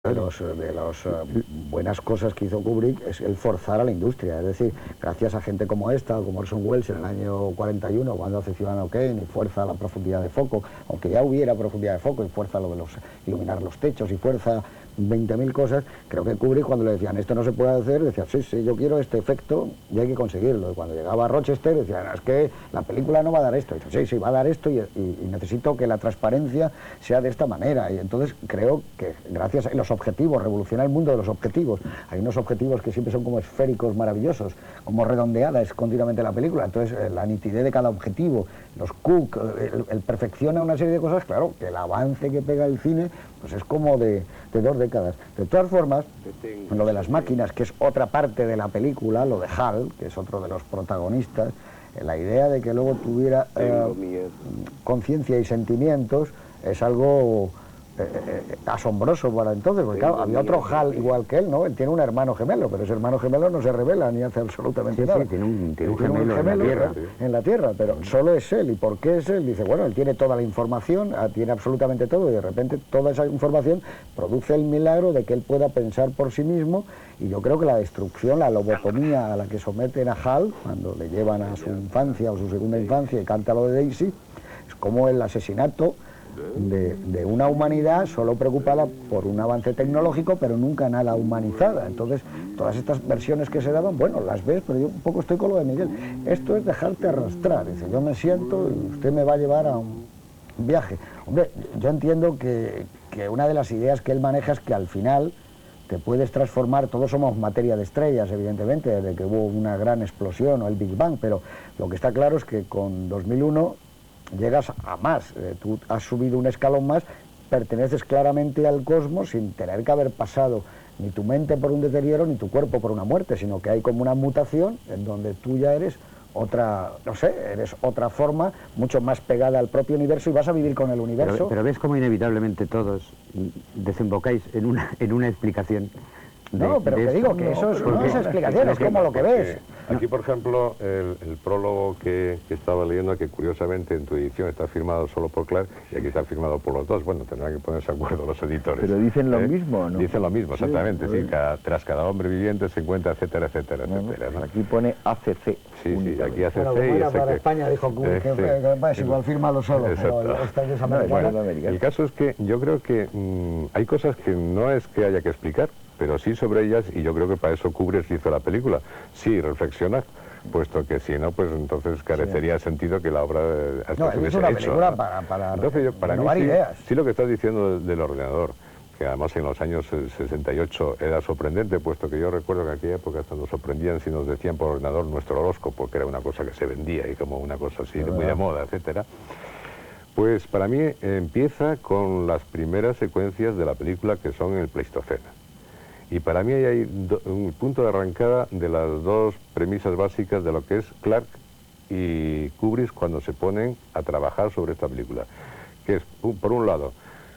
De las buenas cosas que hizo Kubrick es el forzar a la industria, es decir, gracias a gente como esta, o como Orson Welles en el año 41, cuando hace Ciudadano Kane y fuerza la profundidad de foco, aunque ya hubiera profundidad de foco y fuerza lo de iluminar los techos y fuerza 20.000 cosas, creo que Kubrick cuando le decían esto no se puede hacer, decía sí, sí, yo quiero este efecto y hay que conseguirlo. Y cuando llegaba a Rochester decían es que la película no va a dar esto, y dice, sí, sí, va a dar esto y necesito que la transparencia sea de esta manera. Y entonces creo que gracias a los objetivos, revoluciona el mundo de los objetivos. Hay unos objetivos que siempre son como esféricos maravillosos, como redondeada es continuamente la película, entonces la nitidez de cada objetivo, los Cook, el perfecciona una serie de cosas, claro, que el avance que pega el cine pues es como de 2 décadas. De todas formas, lo de las máquinas, que es otra parte de la película, lo de Hal, que es otro de los protagonistas, la idea de que luego tuviera conciencia y sentimientos es algo asombroso para entonces, porque claro, había otro Hal igual que él, ¿no? Él tiene un hermano gemelo, pero ese hermano gemelo no se revela ni hace absolutamente nada. Sí, tiene un gemelo en la Tierra, pero solo es él. ¿Y por qué es él? Dice, bueno, él tiene toda la información, tiene absolutamente todo, y de repente toda esa información produce el milagro de que él pueda pensar por sí mismo, y yo creo que la destrucción, la lobotomía a la que someten a Hal, cuando le llevan a su infancia o su segunda infancia y canta lo de Daisy, es como el asesinato de una humanidad solo preocupada por un avance tecnológico, pero nunca nada humanizada. Entonces, todas estas versiones que se daban, bueno, las ves, pero yo un poco estoy con lo de Miguel. Esto es dejarte arrastrar. Dice, yo me siento y usted me va a llevar a un viaje. Hombre, yo entiendo que una de las ideas que él maneja es que al final te puedes transformar, todos somos materia de estrellas, evidentemente, desde que hubo una gran explosión o el Big Bang, pero lo que está claro es que con 2001 llegas a más, tú has subido un escalón más, perteneces claramente al cosmos sin tener que haber pasado ni tu mente por un deterioro ni tu cuerpo por una muerte, sino que hay como una mutación en donde tú ya eres otra, no sé, eres otra forma mucho más pegada al propio universo y vas a vivir con el universo. Pero ves cómo inevitablemente todos desembocáis en una explicación. No, pero te digo que eso no es explicación, es como lo que ves. Aquí, por ejemplo, el prólogo que estaba leyendo, que curiosamente en tu edición está firmado solo por Clark y aquí está firmado por los dos. Bueno, tendrán que ponerse de acuerdo los editores. Pero dicen lo mismo, ¿no? Dicen lo mismo, exactamente. Sí, tras cada hombre viviente se encuentra, etcétera, etcétera, etcétera. ¿No? Aquí pone ACC. Sí, sí, aquí ACC bueno, y era para España, dijo que es igual, fírmalo solo. Bueno, el caso es que yo creo que hay cosas que no es que haya que explicar, pero sí sobre ellas, y yo creo que para eso Kubrick hizo la película, sí, reflexionar, puesto que si no, pues entonces carecería de sentido que la obra es una película para entonces, para mí ideas. Sí, lo que estás diciendo del ordenador, que además en los años 68 era sorprendente, puesto que yo recuerdo que en aquella época hasta nos sorprendían si nos decían por ordenador nuestro horóscopo, que era una cosa que se vendía y como una cosa así muy de moda, etcétera. Pues para mí empieza con las primeras secuencias de la película, que son en el Pleistoceno. Y para mí hay un punto de arrancada de las dos premisas básicas de lo que es Clark y Kubrick cuando se ponen a trabajar sobre esta película. Que es, por un lado,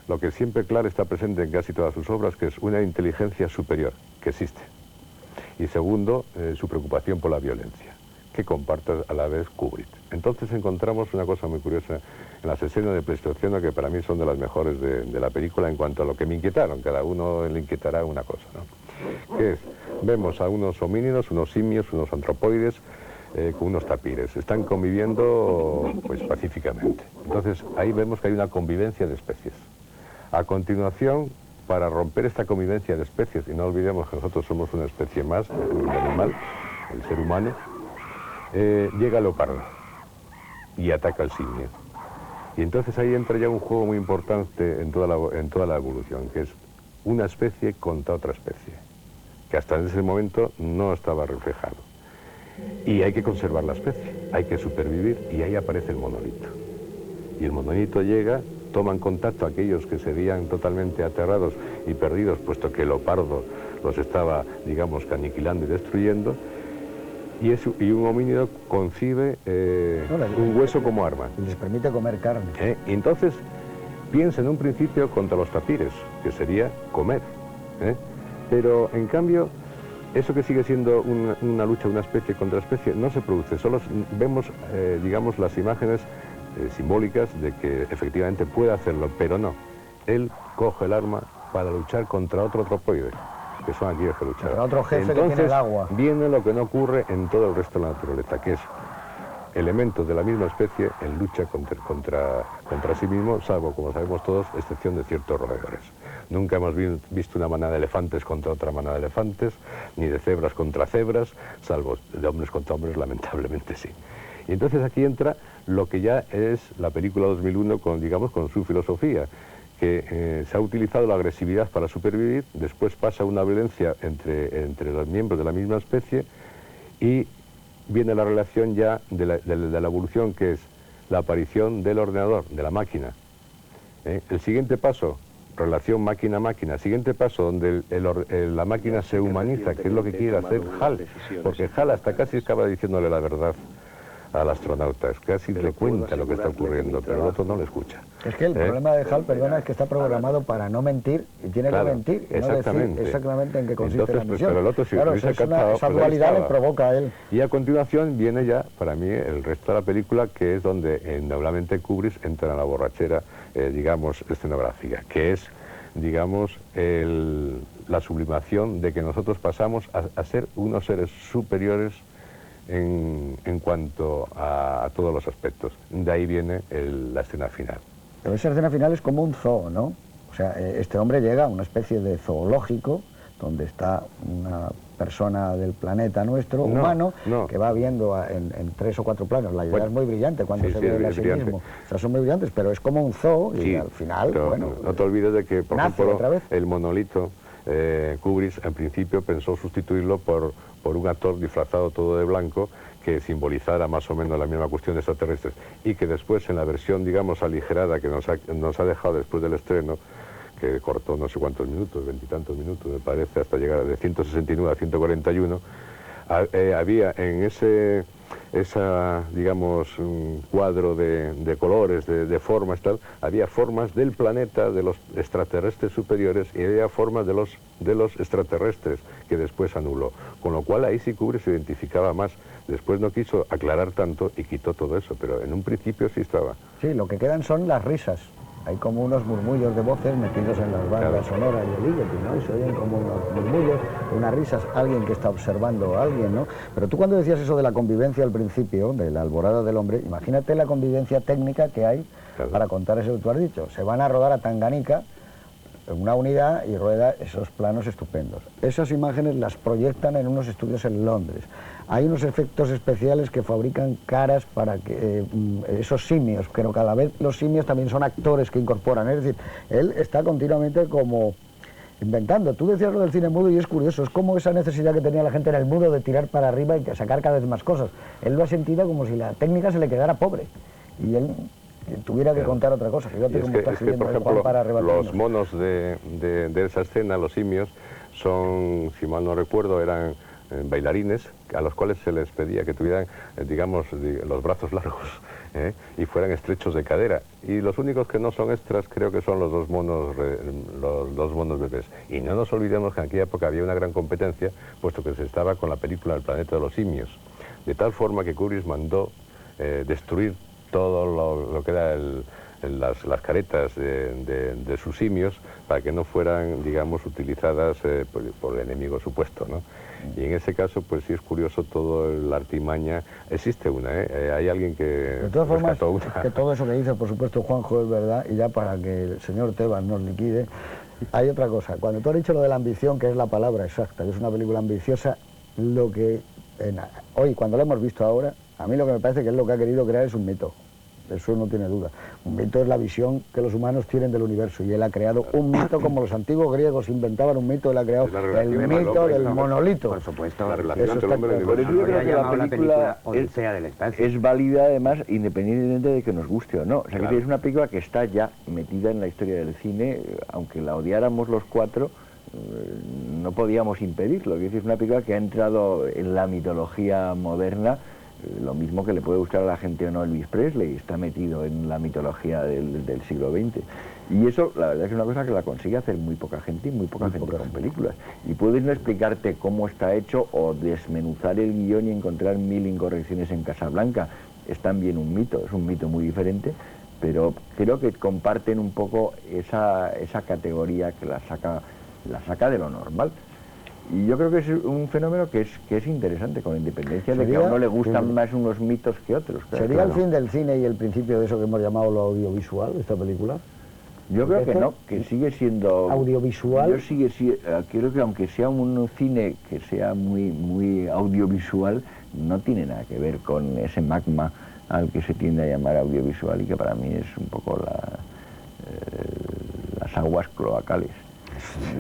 lo que siempre Clark está presente en casi todas sus obras, que es una inteligencia superior, que existe. Y segundo, su preocupación por la violencia, que comparte a la vez Kubrick. Entonces encontramos una cosa muy curiosa en las escenas de Pleistoceno, que para mí son de las mejores de la película en cuanto a lo que me inquietaron. Cada uno le inquietará una cosa, ¿no? Que es, vemos a unos homínidos, unos simios, unos antropoides, con unos tapires. Están conviviendo pues pacíficamente. Entonces ahí vemos que hay una convivencia de especies. A continuación, para romper esta convivencia de especies, y no olvidemos que nosotros somos una especie más, un animal, el ser humano, llega el leopardo y ataca al simio. Y entonces ahí entra ya un juego muy importante en toda la evolución, que es una especie contra otra especie, que hasta en ese momento no estaba reflejado. Y hay que conservar la especie, hay que supervivir, y ahí aparece el monolito. Y el monolito llega, toman contacto aquellos que serían totalmente aterrados y perdidos, puesto que el leopardo los estaba, digamos, aniquilando y destruyendo. Y un homínido concibe un hueso como arma. Y les permite comer carne. Y entonces piensa en un principio contra los tapires, que sería comer. Pero en cambio, eso que sigue siendo una lucha de una especie contra especie, no se produce. Solo vemos, digamos, las imágenes simbólicas de que efectivamente puede hacerlo, pero no. Él coge el arma para luchar contra otro tropoide, que son aquellos que lucharon. Contra otro jefe. Entonces, que tiene el agua. viene lo que no ocurre en todo el resto de la naturaleza, que es elementos de la misma especie en lucha contra sí mismo, salvo, como sabemos todos, excepción de ciertos roedores. Nunca hemos visto una manada de elefantes contra otra manada de elefantes, ni de cebras contra cebras, salvo de hombres contra hombres, lamentablemente sí. Y entonces aquí entra lo que ya es la película 2001 con su filosofía, que se ha utilizado la agresividad para supervivir, después pasa una violencia entre los miembros de la misma especie y viene la relación ya de la evolución, que es la aparición del ordenador, de la máquina. El siguiente paso, relación máquina-máquina. Siguiente paso, donde la máquina se humaniza, que es lo que quiere hacer HAL, porque HAL hasta casi acaba diciéndole la verdad al astronauta, casi le cuenta lo que está ocurriendo, pero el otro no le escucha. Es que el problema de HAL, perdona, es que está programado para no mentir, y tiene que mentir, y no decir exactamente en qué consiste la misión. Pero el otro, si claro, esa dualidad le provoca a él. Y a continuación viene ya, para mí, el resto de la película, que es donde indudablemente Kubrick entra en la borrachera, digamos, escenográfica, que es, digamos, la sublimación de que nosotros pasamos a ser unos seres superiores en cuanto a todos los aspectos. De ahí viene la escena final. Pero esa escena final es como un zoo, ¿no? O sea, este hombre llega a una especie de zoológico donde está una persona del planeta nuestro, humano, que va viendo en 3 o 4 planos. La idea es muy brillante cuando se ve a sí mismo. O sea, son muy brillantes, pero es como un zoo y al final, bueno... No te olvides de que, por ejemplo, el monolito, Kubrick en principio pensó sustituirlo por un actor disfrazado todo de blanco que simbolizara más o menos la misma cuestión de extraterrestres, y que después en la versión, digamos, aligerada que nos ha dejado después del estreno, que cortó no sé cuántos minutos, 20 y tantos minutos me parece, hasta llegar de 169 a 141, había en digamos, cuadro de colores, de formas, tal, había formas del planeta, de los extraterrestres superiores, y había formas de los extraterrestres que después anuló. Con lo cual ahí sí Kubrick se identificaba más. Después no quiso aclarar tanto y quitó todo eso, pero en un principio sí estaba. Sí, lo que quedan son las risas. Hay como unos murmullos de voces metidos en las bandas sonoras de Ligeti, ¿no? Y se oyen como unos murmullos, unas risas, alguien que está observando a alguien, ¿no? Pero tú cuando decías eso de la convivencia al principio, de la alborada del hombre, imagínate la convivencia técnica que hay para contar eso que tú has dicho. Se van a rodar a Tanganica en una unidad y rueda esos planos estupendos. Esas imágenes las proyectan en unos estudios en Londres. Hay unos efectos especiales que fabrican caras para que esos simios, pero cada vez los simios también son actores que incorporan. Es decir, él está continuamente como inventando. Tú decías lo del cine mudo y es curioso, es como esa necesidad que tenía la gente en el mudo de tirar para arriba y sacar cada vez más cosas. Él lo ha sentido como si la técnica se le quedara pobre y él tuviera que contar otra cosa. Fíjate cómo está escribiendo por ejemplo, para los monos de esa escena, los simios, son, si mal no recuerdo, eran bailarines a los cuales se les pedía que tuvieran, digamos, los brazos largos y fueran estrechos de cadera. Y los únicos que no son extras creo que son los dos monos bebés. Y no nos olvidemos que en aquella época había una gran competencia, puesto que se estaba con la película El planeta de los simios. De tal forma que Kubrick mandó destruir todo lo que era las caretas de sus simios para que no fueran, digamos, utilizadas por el enemigo supuesto, ¿no? Y en ese caso, pues sí es curioso todo la artimaña. Existe una, hay alguien que... De todas formas, que todo eso que dice, por supuesto, Juanjo, es verdad, y ya para que el señor Tebas nos liquide, hay otra cosa. Cuando tú has dicho lo de la ambición, que es la palabra exacta, que es una película ambiciosa, lo que hoy, cuando lo hemos visto ahora, a mí lo que me parece que es lo que ha querido crear es un mito. Eso no tiene duda. Un mito es la visión que los humanos tienen del universo y él ha creado un mito como los antiguos griegos inventaban un mito, él ha creado el mito del monolito. Por supuesto, la relación entre el hombre y el Por eso yo creo que la película Odisea del espacio es válida además independientemente de que nos guste o no. O sea, que es una película que está ya metida en la historia del cine, aunque la odiáramos los cuatro, no podíamos impedirlo. Es una película que ha entrado en la mitología moderna. Lo mismo que le puede gustar a la gente o no Elvis Presley, está metido en la mitología del siglo XX. Y eso, la verdad, es una cosa que la consigue hacer muy poca gente y muy poca gente con películas. Y puedes no explicarte cómo está hecho o desmenuzar el guión y encontrar 1000 incorrecciones en Casablanca. Es también un mito, es un mito muy diferente, pero creo que comparten un poco esa categoría que la saca de lo normal. Y yo creo que es un fenómeno que es interesante, con independencia de que a uno le gustan más unos mitos que otros. Claro. ¿Sería el fin del cine y el principio de eso que hemos llamado lo audiovisual, esta película? Yo creo que no, que sigue siendo... ¿Audiovisual? Creo que aunque sea un cine que sea muy audiovisual, no tiene nada que ver con ese magma al que se tiende a llamar audiovisual y que para mí es un poco las aguas cloacales.